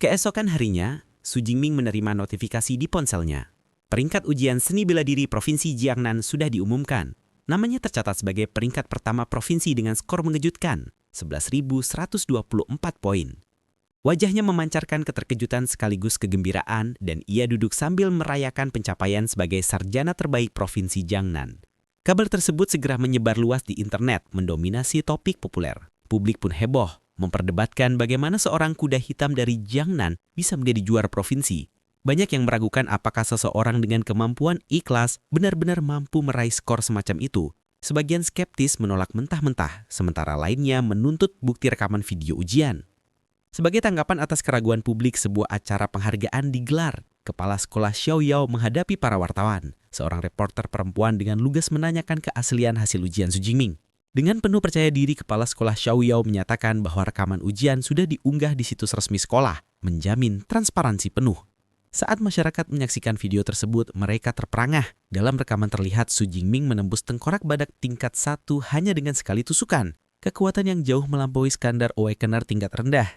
Keesokan harinya, Su Jingming menerima notifikasi di ponselnya. Peringkat ujian seni bela diri Provinsi Jiangnan sudah diumumkan. Namanya tercatat sebagai peringkat pertama provinsi dengan skor mengejutkan, 11.124 poin. Wajahnya memancarkan keterkejutan sekaligus kegembiraan dan ia duduk sambil merayakan pencapaian sebagai sarjana terbaik Provinsi Jiangnan. Kabar tersebut segera menyebar luas di internet, mendominasi topik populer. Publik pun heboh, memperdebatkan bagaimana seorang kuda hitam dari Jiangnan bisa menjadi juara provinsi. Banyak yang meragukan apakah seseorang dengan kemampuan ikhlas benar-benar mampu meraih skor semacam itu. Sebagian skeptis menolak mentah-mentah, sementara lainnya menuntut bukti rekaman video ujian. Sebagai tanggapan atas keraguan publik, sebuah acara penghargaan digelar. Kepala sekolah Xiaoyao menghadapi para wartawan. Seorang reporter perempuan dengan lugas menanyakan keaslian hasil ujian Su Jingming. Dengan penuh percaya diri, kepala sekolah Xiaoyao menyatakan bahwa rekaman ujian sudah diunggah di situs resmi sekolah, menjamin transparansi penuh. Saat masyarakat menyaksikan video tersebut, mereka terperangah. Dalam rekaman terlihat Su Jingming menembus tengkorak badak tingkat 1 hanya dengan sekali tusukan. Kekuatan yang jauh melampaui standar awakener tingkat rendah.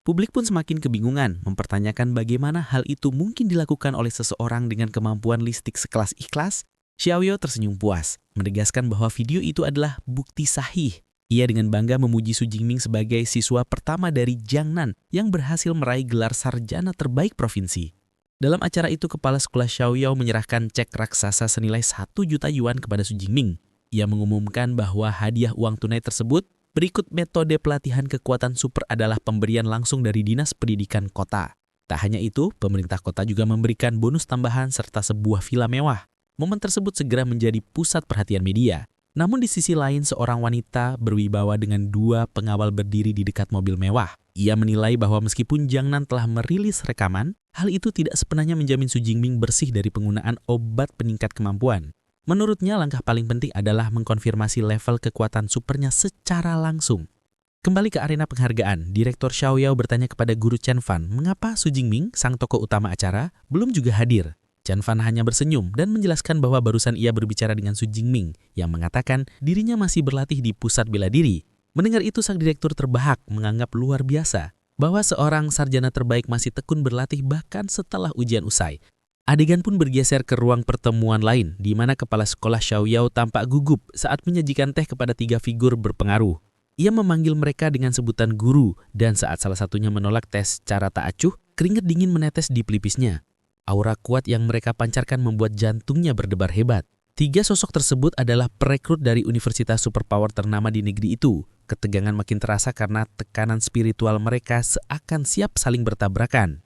Publik pun semakin kebingungan, mempertanyakan bagaimana hal itu mungkin dilakukan oleh seseorang dengan kemampuan listik sekelas ikhlas. Xiaoyao tersenyum puas, menegaskan bahwa video itu adalah bukti sahih. Ia dengan bangga memuji Su Jingming sebagai siswa pertama dari Jiangnan yang berhasil meraih gelar sarjana terbaik provinsi. Dalam acara itu, kepala sekolah Xiaoyao menyerahkan cek raksasa senilai 1 juta yuan kepada Su Jingming. Ia mengumumkan bahwa hadiah uang tunai tersebut berikut metode pelatihan kekuatan super adalah pemberian langsung dari Dinas Pendidikan Kota. Tak hanya itu, pemerintah kota juga memberikan bonus tambahan serta sebuah villa mewah. Momen tersebut segera menjadi pusat perhatian media. Namun di sisi lain, seorang wanita berwibawa dengan 2 pengawal berdiri di dekat mobil mewah. Ia menilai bahwa meskipun Jiangnan telah merilis rekaman, hal itu tidak sepenuhnya menjamin Su Jingming bersih dari penggunaan obat peningkat kemampuan. Menurutnya, langkah paling penting adalah mengkonfirmasi level kekuatan supernya secara langsung. Kembali ke arena penghargaan, Direktur Xiaoyao bertanya kepada guru Chen Fan, mengapa Su Jingming, sang tokoh utama acara, belum juga hadir. Chen Fan hanya bersenyum dan menjelaskan bahwa barusan ia berbicara dengan Su Jingming yang mengatakan dirinya masih berlatih di pusat bela diri. Mendengar itu, sang direktur terbahak, menganggap luar biasa bahwa seorang sarjana terbaik masih tekun berlatih bahkan setelah ujian usai. Adegan pun bergeser ke ruang pertemuan lain, di mana kepala sekolah Xiaoyao tampak gugup saat menyajikan teh kepada 3 figur berpengaruh. Ia memanggil mereka dengan sebutan guru, dan saat salah satunya menolak tes secara tak acuh, keringat dingin menetes di pelipisnya. Aura kuat yang mereka pancarkan membuat jantungnya berdebar hebat. 3 sosok tersebut adalah perekrut dari universitas superpower ternama di negeri itu. Ketegangan makin terasa karena tekanan spiritual mereka seakan siap saling bertabrakan.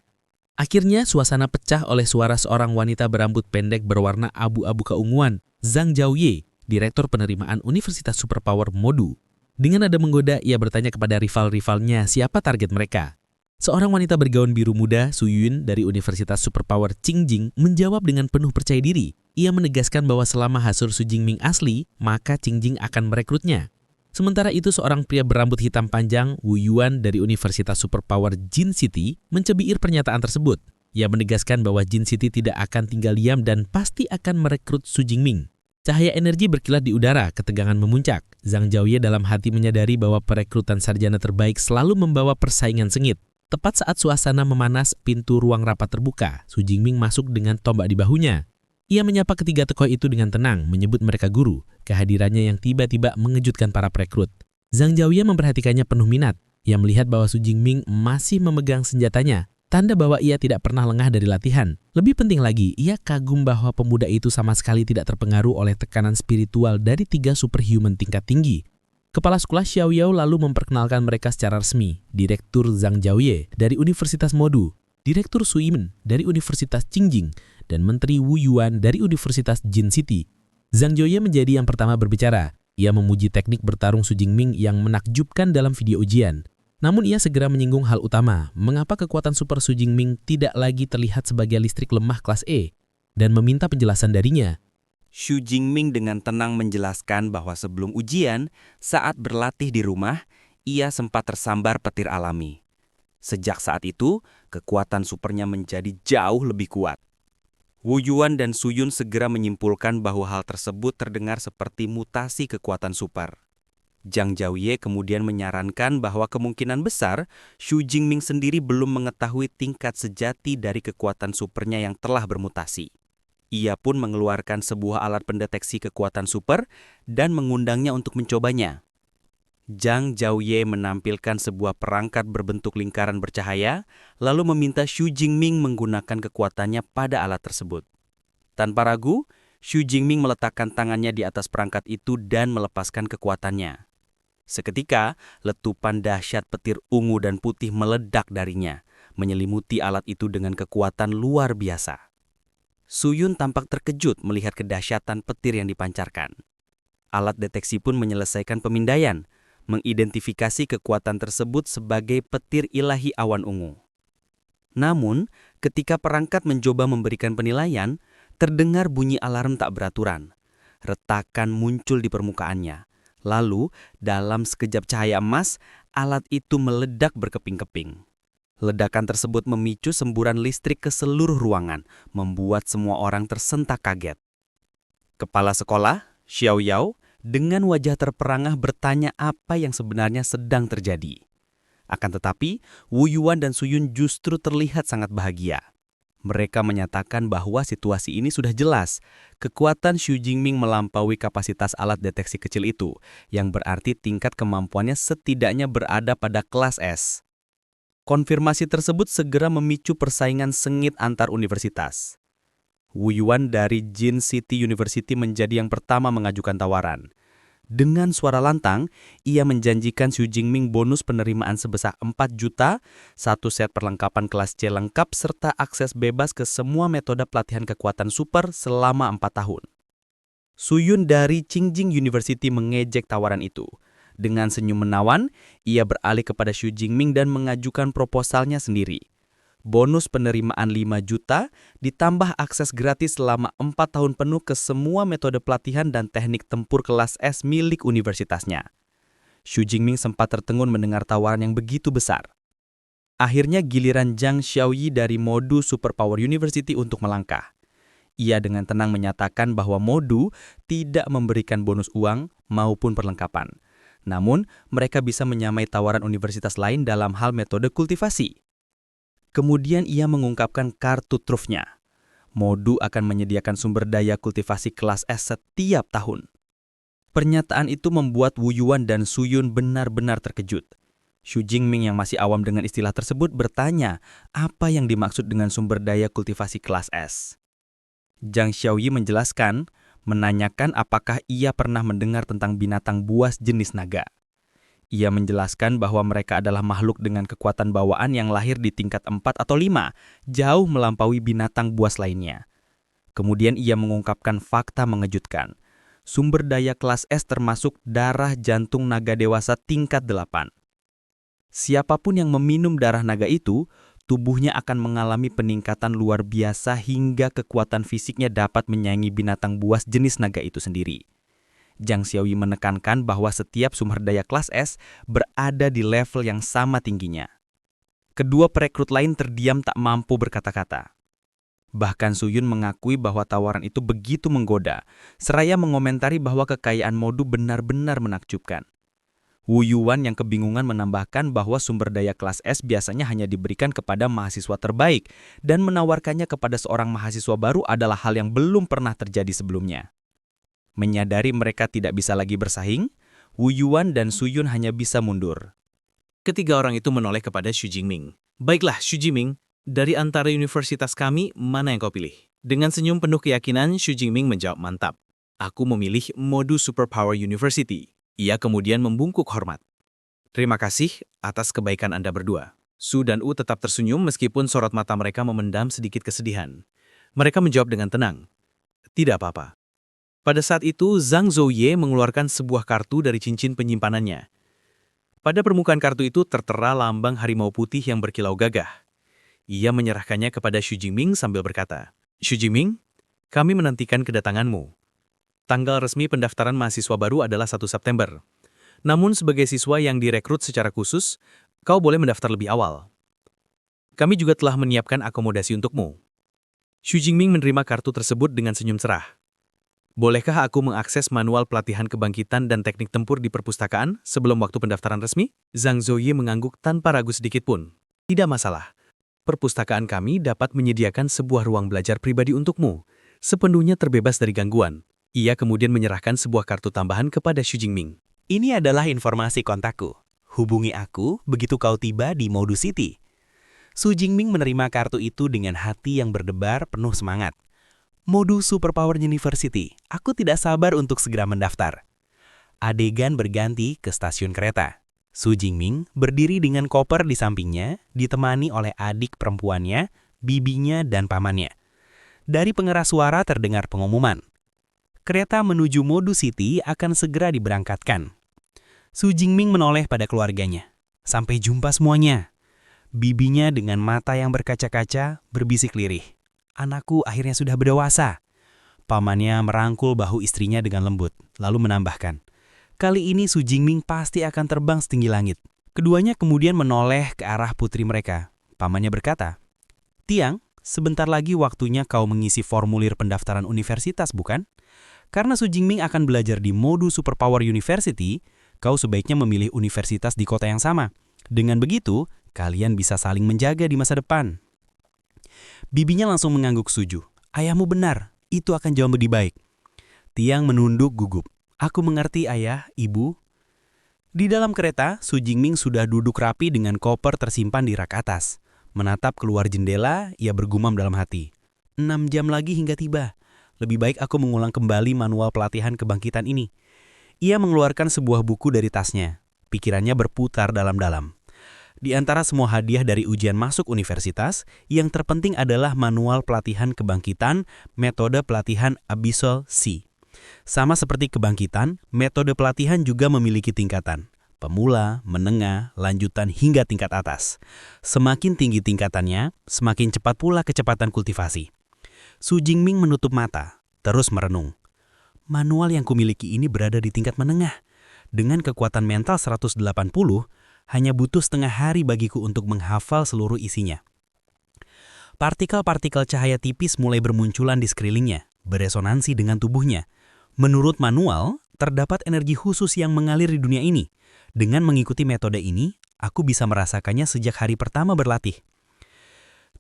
Akhirnya, suasana pecah oleh suara seorang wanita berambut pendek berwarna abu-abu keunguan, Zhang Jiaoye, Direktur Penerimaan Universitas Superpower Modu. Dengan nada menggoda, ia bertanya kepada rival-rivalnya siapa target mereka. Seorang wanita bergaun biru muda, Su Yun, dari Universitas Superpower Qingjing, menjawab dengan penuh percaya diri. Ia menegaskan bahwa selama hasil Su Jingming asli, maka Qingjing akan merekrutnya. Sementara itu, seorang pria berambut hitam panjang, Wu Yuan dari Universitas Superpower Jin City, mencibir pernyataan tersebut. Ia menegaskan bahwa Jin City tidak akan tinggal diam dan pasti akan merekrut Su Jingming. Cahaya energi berkilat di udara, ketegangan memuncak. Zhang Jiaoye dalam hati menyadari bahwa perekrutan sarjana terbaik selalu membawa persaingan sengit. Tepat saat suasana memanas, pintu ruang rapat terbuka. Su Jingming masuk dengan tombak di bahunya. Ia menyapa ketiga tokoh itu dengan tenang, menyebut mereka guru. Kehadirannya yang tiba-tiba mengejutkan para perekrut. Zhang Jiaoye memperhatikannya penuh minat. Ia melihat bahwa Su Jingming masih memegang senjatanya, tanda bahwa ia tidak pernah lengah dari latihan. Lebih penting lagi, ia kagum bahwa pemuda itu sama sekali tidak terpengaruh oleh tekanan spiritual dari 3 superhuman tingkat tinggi. Kepala sekolah Xiaoyao lalu memperkenalkan mereka secara resmi. Direktur Zhang Jiaoye dari Universitas Modu, Direktur Su Yun dari Universitas Qingjing, dan Menteri Wu Yuan dari Universitas Jin City. Zhang Jiaoye menjadi yang pertama berbicara. Ia memuji teknik bertarung Su Jingming yang menakjubkan dalam video ujian. Namun ia segera menyinggung hal utama, mengapa kekuatan super Su Jingming tidak lagi terlihat sebagai listrik lemah kelas E, dan meminta penjelasan darinya. Su Jingming dengan tenang menjelaskan bahwa sebelum ujian, saat berlatih di rumah, ia sempat tersambar petir alami. Sejak saat itu, kekuatan supernya menjadi jauh lebih kuat. Wu Yuan dan Su Yun segera menyimpulkan bahwa hal tersebut terdengar seperti mutasi kekuatan super. Zhang Jiaoye kemudian menyarankan bahwa kemungkinan besar Xu Jingming sendiri belum mengetahui tingkat sejati dari kekuatan supernya yang telah bermutasi. Ia pun mengeluarkan sebuah alat pendeteksi kekuatan super dan mengundangnya untuk mencobanya. Zhang Jiaoye menampilkan sebuah perangkat berbentuk lingkaran bercahaya, lalu meminta Xu Jingming menggunakan kekuatannya pada alat tersebut. Tanpa ragu, Xu Jingming meletakkan tangannya di atas perangkat itu dan melepaskan kekuatannya. Seketika, letupan dahsyat petir ungu dan putih meledak darinya, menyelimuti alat itu dengan kekuatan luar biasa. Suyun tampak terkejut melihat kedahsyatan petir yang dipancarkan. Alat deteksi pun menyelesaikan pemindaian, mengidentifikasi kekuatan tersebut sebagai petir ilahi awan ungu. Namun, ketika perangkat mencoba memberikan penilaian, terdengar bunyi alarm tak beraturan. Retakan muncul di permukaannya. Lalu, dalam sekejap cahaya emas, alat itu meledak berkeping-keping. Ledakan tersebut memicu semburan listrik ke seluruh ruangan, membuat semua orang tersentak kaget. Kepala sekolah, Xiao Yao, dengan wajah terperangah bertanya apa yang sebenarnya sedang terjadi. Akan tetapi, Wu Yuan dan Suyun justru terlihat sangat bahagia. Mereka menyatakan bahwa situasi ini sudah jelas. Kekuatan Xu Jingming melampaui kapasitas alat deteksi kecil itu, yang berarti tingkat kemampuannya setidaknya berada pada kelas S. Konfirmasi tersebut segera memicu persaingan sengit antar universitas. Wu Yuan dari Jin City University menjadi yang pertama mengajukan tawaran. Dengan suara lantang, ia menjanjikan Xu Jingming bonus penerimaan sebesar 4 juta, satu set perlengkapan kelas C lengkap, serta akses bebas ke semua metode pelatihan kekuatan super selama 4 tahun. Suyun dari Qingjing University mengejek tawaran itu. Dengan senyum menawan, ia beralih kepada Xu Jingming dan mengajukan proposalnya sendiri. Bonus penerimaan 5 juta, ditambah akses gratis selama 4 tahun penuh ke semua metode pelatihan dan teknik tempur kelas S milik universitasnya. Xu Jingming sempat tertegun mendengar tawaran yang begitu besar. Akhirnya giliran Zhang Xiaoyi dari Modu Superpower University untuk melangkah. Ia dengan tenang menyatakan bahwa Modu tidak memberikan bonus uang maupun perlengkapan. Namun, mereka bisa menyamai tawaran universitas lain dalam hal metode kultivasi. Kemudian ia mengungkapkan kartu trufnya. Modu akan menyediakan sumber daya kultivasi kelas S setiap tahun. Pernyataan itu membuat Wu Yuan dan Suyun benar-benar terkejut. Xu Jingming yang masih awam dengan istilah tersebut bertanya apa yang dimaksud dengan sumber daya kultivasi kelas S. Zhang Xiaoyi menjelaskan, menanyakan apakah ia pernah mendengar tentang binatang buas jenis naga. Ia menjelaskan bahwa mereka adalah makhluk dengan kekuatan bawaan yang lahir di tingkat 4 atau 5, jauh melampaui binatang buas lainnya. Kemudian ia mengungkapkan fakta mengejutkan. Sumber daya kelas S termasuk darah jantung naga dewasa tingkat 8. Siapapun yang meminum darah naga itu, tubuhnya akan mengalami peningkatan luar biasa hingga kekuatan fisiknya dapat menyaingi binatang buas jenis naga itu sendiri. Zhang Xiaoyi menekankan bahwa setiap sumber daya kelas S berada di level yang sama tingginya. Kedua perekrut lain terdiam tak mampu berkata-kata. Bahkan Suyun mengakui bahwa tawaran itu begitu menggoda, seraya mengomentari bahwa kekayaan Modu benar-benar menakjubkan. Wu Yuan yang kebingungan menambahkan bahwa sumber daya kelas S biasanya hanya diberikan kepada mahasiswa terbaik dan menawarkannya kepada seorang mahasiswa baru adalah hal yang belum pernah terjadi sebelumnya. Menyadari mereka tidak bisa lagi bersaing, Wu Yuan dan Suyun hanya bisa mundur. Ketiga orang itu menoleh kepada Xu Jingming. Baiklah, Xu Jingming, dari antara universitas kami, mana yang kau pilih? Dengan senyum penuh keyakinan, Xu Jingming menjawab mantap. Aku memilih Modu Superpower University. Ia kemudian membungkuk hormat. Terima kasih atas kebaikan Anda berdua. Su dan U tetap tersenyum meskipun sorot mata mereka memendam sedikit kesedihan. Mereka menjawab dengan tenang. Tidak apa-apa. Pada saat itu, Zhang Zhouye mengeluarkan sebuah kartu dari cincin penyimpanannya. Pada permukaan kartu itu tertera lambang harimau putih yang berkilau gagah. Ia menyerahkannya kepada Xu Jingming sambil berkata, Xu Jingming, kami menantikan kedatanganmu. Tanggal resmi pendaftaran mahasiswa baru adalah 1 September. Namun sebagai siswa yang direkrut secara khusus, kau boleh mendaftar lebih awal. Kami juga telah menyiapkan akomodasi untukmu. Xu Jingming menerima kartu tersebut dengan senyum cerah. Bolehkah aku mengakses manual pelatihan kebangkitan dan teknik tempur di perpustakaan sebelum waktu pendaftaran resmi? Zhang Zouyi mengangguk tanpa ragu sedikit pun. Tidak masalah. Perpustakaan kami dapat menyediakan sebuah ruang belajar pribadi untukmu, sepenuhnya terbebas dari gangguan. Ia kemudian menyerahkan sebuah kartu tambahan kepada Xu Jingming. Ini adalah informasi kontakku. Hubungi aku begitu kau tiba di Modus City. Xu Jingming menerima kartu itu dengan hati yang berdebar penuh semangat. Modus Superpower University, aku tidak sabar untuk segera mendaftar. Adegan berganti ke stasiun kereta. Xu Jingming berdiri dengan koper di sampingnya, ditemani oleh adik perempuannya, bibinya, dan pamannya. Dari pengeras suara terdengar pengumuman. Kereta menuju Modus City akan segera diberangkatkan. Xu Jingming menoleh pada keluarganya. Sampai jumpa semuanya. Bibinya dengan mata yang berkaca-kaca berbisik lirih. Anakku akhirnya sudah berdewasa. Pamannya merangkul bahu istrinya dengan lembut, lalu menambahkan, kali ini Xu Jingming pasti akan terbang setinggi langit. Keduanya kemudian menoleh ke arah putri mereka. Pamannya berkata, Tiang, sebentar lagi waktunya kau mengisi formulir pendaftaran universitas, bukan? Karena Xu Jingming akan belajar di Modus Superpower University, kau sebaiknya memilih universitas di kota yang sama. Dengan begitu, kalian bisa saling menjaga di masa depan. Bibinya langsung mengangguk setuju. Ayahmu benar, itu akan jauh lebih baik. Tiang menunduk gugup. Aku mengerti ayah, ibu. Di dalam kereta, Xu Jingming sudah duduk rapi dengan koper tersimpan di rak atas. Menatap keluar jendela, ia bergumam dalam hati. 6 jam lagi hingga tiba. Lebih baik aku mengulang kembali manual pelatihan kebangkitan ini. Ia mengeluarkan sebuah buku dari tasnya. Pikirannya berputar dalam-dalam. Di antara semua hadiah dari ujian masuk universitas, yang terpenting adalah manual pelatihan kebangkitan, metode pelatihan Abyssal C. Sama seperti kebangkitan, metode pelatihan juga memiliki tingkatan. Pemula, menengah, lanjutan hingga tingkat atas. Semakin tinggi tingkatannya, semakin cepat pula kecepatan kultivasi. Xu Jingming menutup mata, terus merenung. Manual yang kumiliki ini berada di tingkat menengah. Dengan kekuatan mental 180, hanya butuh setengah hari bagiku untuk menghafal seluruh isinya. Partikel-partikel cahaya tipis mulai bermunculan di sekelilingnya, beresonansi dengan tubuhnya. Menurut manual, terdapat energi khusus yang mengalir di dunia ini. Dengan mengikuti metode ini, aku bisa merasakannya sejak hari pertama berlatih.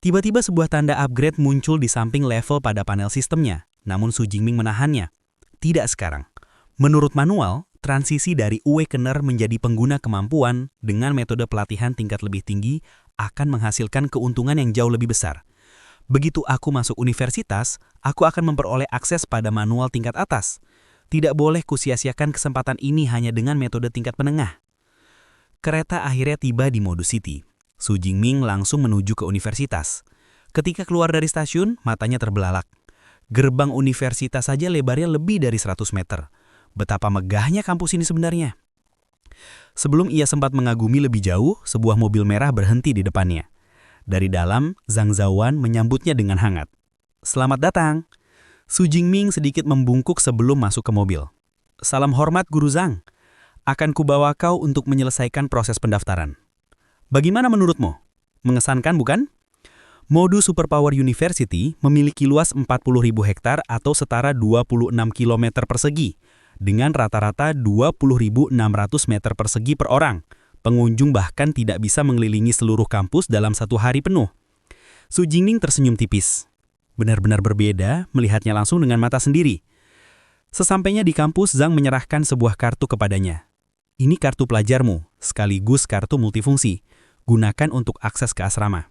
Tiba-tiba sebuah tanda upgrade muncul di samping level pada panel sistemnya, namun Xu Jingming menahannya. Tidak sekarang. Menurut manual, transisi dari awakener menjadi pengguna kemampuan dengan metode pelatihan tingkat lebih tinggi akan menghasilkan keuntungan yang jauh lebih besar. Begitu aku masuk universitas, aku akan memperoleh akses pada manual tingkat atas. Tidak boleh kusia-siakan kesempatan ini hanya dengan metode tingkat menengah. Kereta akhirnya tiba di Modus City. Xu Jingming langsung menuju ke universitas. Ketika keluar dari stasiun, matanya terbelalak. Gerbang universitas saja lebarnya lebih dari 100 meter. Betapa megahnya kampus ini sebenarnya. Sebelum ia sempat mengagumi lebih jauh, sebuah mobil merah berhenti di depannya. Dari dalam, Zhang Zhaowan menyambutnya dengan hangat. Selamat datang. Xu Jingming sedikit membungkuk sebelum masuk ke mobil. Salam hormat Guru Zhang. Akan kubawa kau untuk menyelesaikan proses pendaftaran. Bagaimana menurutmu? Mengesankan bukan? Modus Superpower University memiliki luas 40.000 hektar atau setara 26 km persegi. Dengan rata-rata 20.600 meter persegi per orang. Pengunjung bahkan tidak bisa mengelilingi seluruh kampus dalam satu hari penuh. Xu Jingming tersenyum tipis. Benar-benar berbeda melihatnya langsung dengan mata sendiri. Sesampainya di kampus, Zhang menyerahkan sebuah kartu kepadanya. Ini kartu pelajarmu, sekaligus kartu multifungsi. Gunakan untuk akses ke asrama.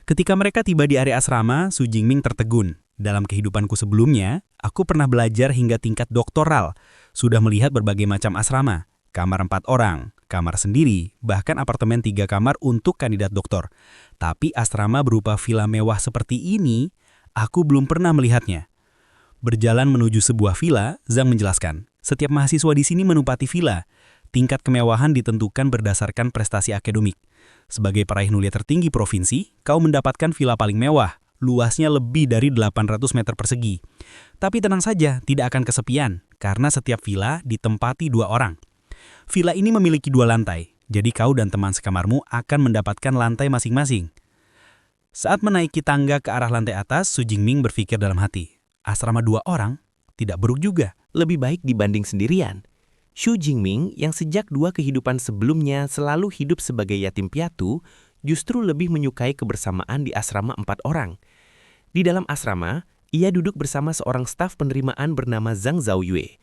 Ketika mereka tiba di area asrama, Xu Jingming tertegun. Dalam kehidupanku sebelumnya, aku pernah belajar hingga tingkat doktoral. Sudah melihat berbagai macam asrama. Kamar 4 orang, kamar sendiri, bahkan apartemen 3 kamar untuk kandidat doktor. Tapi asrama berupa villa mewah seperti ini, aku belum pernah melihatnya. Berjalan menuju sebuah villa, Zhang menjelaskan, setiap mahasiswa di sini menempati villa. Tingkat kemewahan ditentukan berdasarkan prestasi akademik. Sebagai peraih nulia tertinggi provinsi, kau mendapatkan villa paling mewah. Luasnya lebih dari 800 meter persegi. Tapi tenang saja, tidak akan kesepian, karena setiap villa ditempati 2 orang. Villa ini memiliki 2 lantai, jadi kau dan teman sekamarmu akan mendapatkan lantai masing-masing. Saat menaiki tangga ke arah lantai atas, Xu Jingming berpikir dalam hati, asrama 2 orang? Tidak buruk juga, lebih baik dibanding sendirian. Xu Jingming yang sejak 2 kehidupan sebelumnya selalu hidup sebagai yatim piatu, justru lebih menyukai kebersamaan di asrama 4 orang. Di dalam asrama, ia duduk bersama seorang staf penerimaan bernama Zhang Zhaoyue.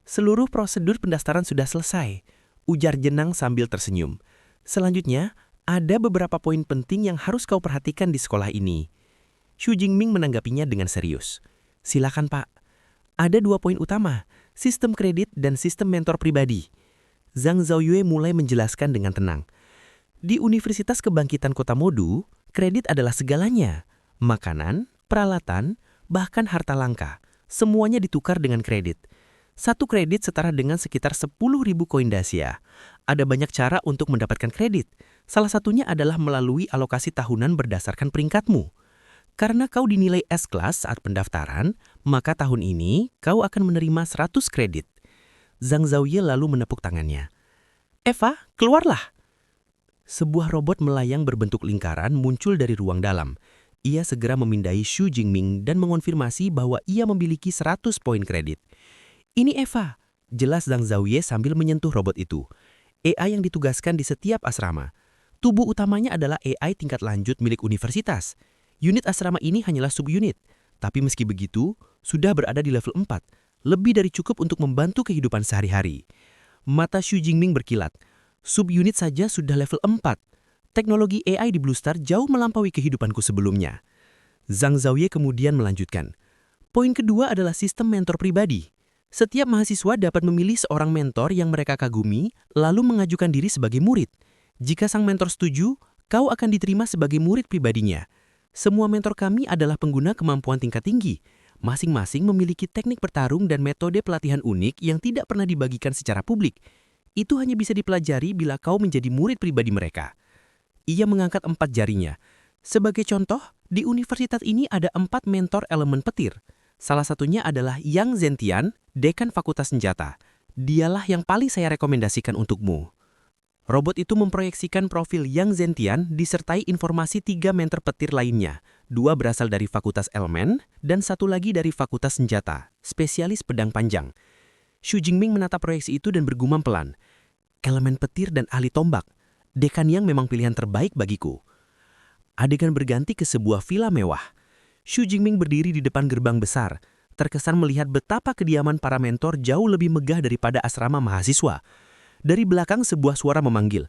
Seluruh prosedur pendaftaran sudah selesai, ujar Jenang sambil tersenyum. Selanjutnya, ada beberapa poin penting yang harus kau perhatikan di sekolah ini. Xu Jingming menanggapinya dengan serius. Silakan Pak. Ada 2 poin utama, sistem kredit dan sistem mentor pribadi. Zhang Zhaoyue mulai menjelaskan dengan tenang. Di Universitas Kebangkitan Kota Modu, kredit adalah segalanya. Makanan, peralatan, bahkan harta langka. Semuanya ditukar dengan kredit. 1 kredit setara dengan sekitar 10.000 koin Dacia. Ada banyak cara untuk mendapatkan kredit. Salah satunya adalah melalui alokasi tahunan berdasarkan peringkatmu. Karena kau dinilai S-Class saat pendaftaran, maka tahun ini kau akan menerima 100 kredit. Zhang Zhaoyue lalu menepuk tangannya. Eva, keluarlah! Sebuah robot melayang berbentuk lingkaran muncul dari ruang dalam. Ia segera memindai Xu Jingming dan mengonfirmasi bahwa ia memiliki 100 poin kredit. Ini Eva, jelas Zhang Zhaoyue sambil menyentuh robot itu. AI yang ditugaskan di setiap asrama. Tubuh utamanya adalah AI tingkat lanjut milik universitas. Unit asrama ini hanyalah subunit, tapi meski begitu, sudah berada di level 4, lebih dari cukup untuk membantu kehidupan sehari-hari. Mata Xu Jingming berkilat. Subunit saja sudah level 4. Teknologi AI di Blue Star jauh melampaui kehidupanku sebelumnya. Zhang Zhaoyue kemudian melanjutkan. Poin kedua adalah sistem mentor pribadi. Setiap mahasiswa dapat memilih seorang mentor yang mereka kagumi, lalu mengajukan diri sebagai murid. Jika sang mentor setuju, kau akan diterima sebagai murid pribadinya. Semua mentor kami adalah pengguna kemampuan tingkat tinggi. Masing-masing memiliki teknik bertarung dan metode pelatihan unik yang tidak pernah dibagikan secara publik. Itu hanya bisa dipelajari bila kau menjadi murid pribadi mereka. Ia mengangkat 4 jarinya. Sebagai contoh, di universitas ini ada 4 mentor elemen petir. Salah satunya adalah Yang Zentian, dekan Fakultas Senjata. Dialah yang paling saya rekomendasikan untukmu. Robot itu memproyeksikan profil Yang Zentian disertai informasi 3 mentor petir lainnya. 2 berasal dari Fakultas Elemen dan 1 lagi dari Fakultas Senjata, spesialis pedang panjang. Xu Jingming menatap proyeksi itu dan bergumam pelan. Elemen petir dan ahli tombak. Dekan Yang memang pilihan terbaik bagiku. Adegan berganti ke sebuah villa mewah. Xu Jingming berdiri di depan gerbang besar, terkesan melihat betapa kediaman para mentor jauh lebih megah daripada asrama mahasiswa. Dari belakang sebuah suara memanggil,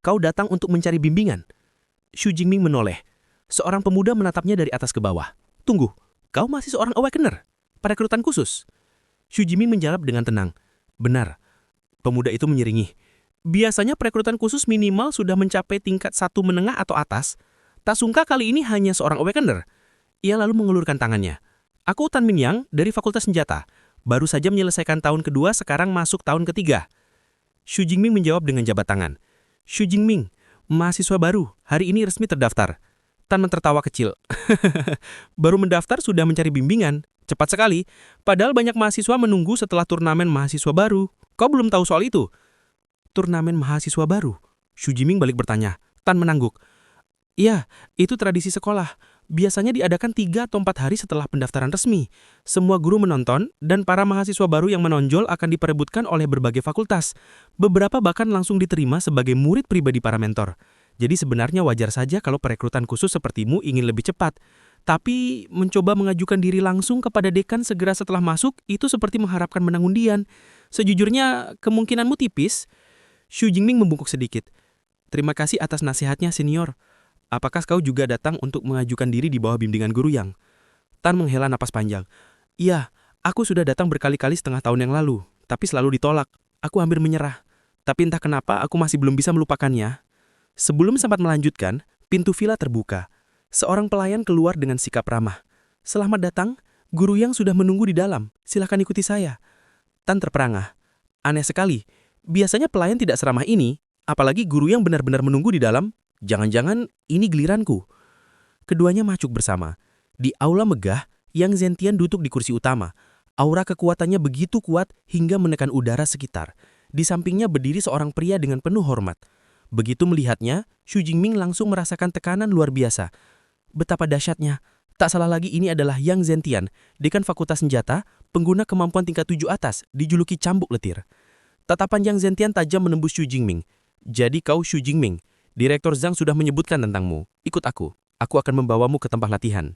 "Kau datang untuk mencari bimbingan?" Xu Jingming menoleh. Seorang pemuda menatapnya dari atas ke bawah. "Tunggu, kau masih seorang awakener? Perekrutan khusus?" Xu Jingming menjawab dengan tenang. "Benar." Pemuda itu menyiringi. "Biasanya perekrutan khusus minimal sudah mencapai tingkat 1 menengah atau atas. Tak sungka kali ini hanya seorang awakener." Ia lalu mengulurkan tangannya. "Aku Tan Min Yang dari Fakultas Senjata. Baru saja menyelesaikan tahun kedua, sekarang masuk tahun ketiga." Xu Jingming menjawab dengan jabat tangan. "Xu Jingming, mahasiswa baru, hari ini resmi terdaftar." Tan tertawa kecil. "Baru mendaftar sudah mencari bimbingan. Cepat sekali. Padahal banyak mahasiswa menunggu setelah turnamen mahasiswa baru. Kau belum tahu soal itu?" "Turnamen mahasiswa baru?" Xu Jingming balik bertanya. Tan menangguk. "Iya, itu tradisi sekolah. Biasanya diadakan 3 atau 4 hari setelah pendaftaran resmi. Semua guru menonton, dan para mahasiswa baru yang menonjol akan diperebutkan oleh berbagai fakultas. Beberapa bahkan langsung diterima sebagai murid pribadi para mentor. Jadi sebenarnya wajar saja kalau perekrutan khusus sepertimu ingin lebih cepat. Tapi mencoba mengajukan diri langsung kepada dekan segera setelah masuk, itu seperti mengharapkan menang undian. Sejujurnya, kemungkinanmu tipis." Xu Jingming membungkuk sedikit. "Terima kasih atas nasihatnya, senior. Apakah kau juga datang untuk mengajukan diri di bawah bimbingan guru Yang?" Tan menghela napas panjang. "Iya, aku sudah datang berkali-kali setengah tahun yang lalu, tapi selalu ditolak. Aku hampir menyerah. Tapi entah kenapa aku masih belum bisa melupakannya." Sebelum sempat melanjutkan, pintu villa terbuka. Seorang pelayan keluar dengan sikap ramah. "Selamat datang, guru Yang sudah menunggu di dalam. Silakan ikuti saya." Tan terperangah. Aneh sekali, biasanya pelayan tidak seramah ini, apalagi guru Yang benar-benar menunggu di dalam. Jangan-jangan ini giliranku. Keduanya macuk bersama. Di aula megah, Yang Zentian duduk di kursi utama. Aura kekuatannya begitu kuat hingga menekan udara sekitar. Di sampingnya berdiri seorang pria dengan penuh hormat. Begitu melihatnya, Xu Jingming langsung merasakan tekanan luar biasa. Betapa dahsyatnya. Tak salah lagi ini adalah Yang Zentian, dekan Fakultas Senjata, pengguna kemampuan tingkat 7 atas, dijuluki cambuk letir. Tatapan Yang Zentian tajam menembus Xu Jingming. Jadi kau Xu Jingming. Direktur Zhang sudah menyebutkan tentangmu. Ikut aku. Aku akan membawamu ke tempat latihan.